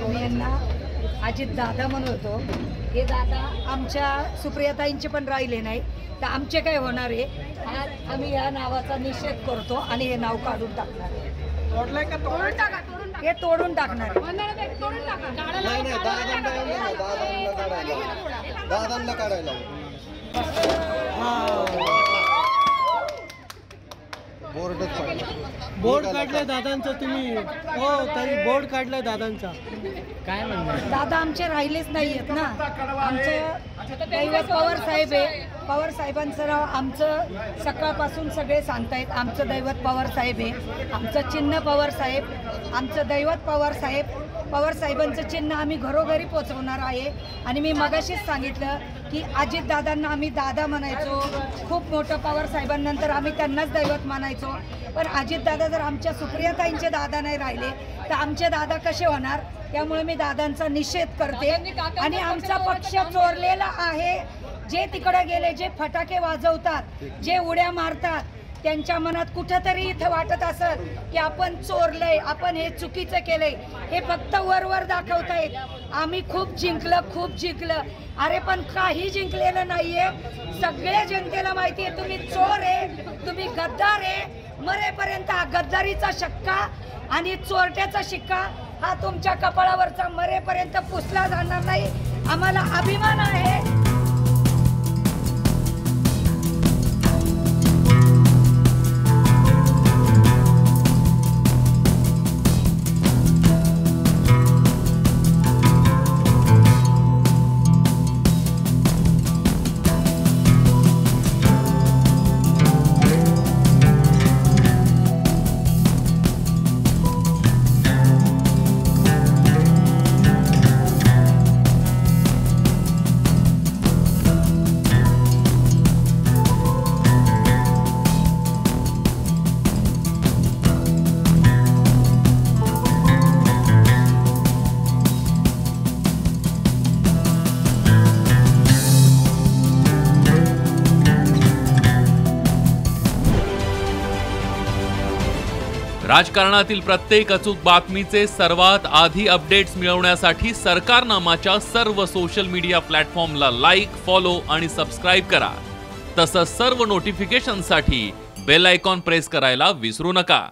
मी यांना अजित दादा म्हणतो. हे दादा आमच्या सुप्रियाताईंचे पण राहिले नाही, तर आमचे काय होणार आहे. आज आम्ही या नावाचा निषेध करतो आणि हे नाव काढून टाकणार आहे. हे तोडून टाकणार. दादांना काढायला बोर्ड काढलाय दादांचा. तुम्ही हो ताई बोर्ड काढलाय दादांचा. काय म्हणणार? दादा आमचे राहिलेच नाही आहेत ना. आमचं दैवत पवार साहेब आहे. पवार साहेबांचं नाव आमचं सकाळपासून सगळे सांगतायत. आमचं दैवत पवार साहेब आहे. आमचं चिन्ह पवार साहेब, आमचं दैवत पवार साहेब. पवार साहेबांचं चिन्ह आम्ही घरोघरी पोचवणार आहे. आणि मी मगाशीच सांगितलं की अजितदादांना आम्ही दादा म्हणायचो. खूप मोठं पवार साहेबांनंतर आम्ही त्यांनाच दैवत मानायचो. पण अजितदादा जर आमच्या सुप्रियाताईंचे दादा नाही राहिले तर आमचे दादा कसे होणार. त्यामुळे मी दादांचा निषेध करते. आणि आमचा पक्ष चोरलेला आहे. जे तिकडे गेले, जे फटाके वाजवतात, जे उड्या मारतात, त्यांच्या मनात कुठंतरी इथं वाटत असत की आपण चोरलंय, आपण हे चुकीचं केलंय. हे फक्त वर दाखवतायत. आम्ही खूप जिंकलं. अरे पण काही जिंकलेलं नाहीये. सगळ्या जनतेला माहिती आहे तुम्ही चोर आहे, तुम्ही गद्दार आहे. मरेपर्यंत हा गद्दारीचा शिक्का आणि चोरट्याचा शिक्का हा तुमच्या कपाळावरचा मरेपर्यंत पुसला जाणार नाही. आम्हाला अभिमान आहे. राजकारणातील प्रत्येक अचूक बातमीचे सर्वात आधी अपडेट्स मिळवण्यासाठी सरकारनामाच्या सर्व सोशल मीडिया प्लॅटफॉर्मला लाईक, फॉलो आणि सबस्क्राईब करा. तसंच सर्व नोटिफिकेशनसाठी बेल आयकॉन प्रेस करायला विसरू नका.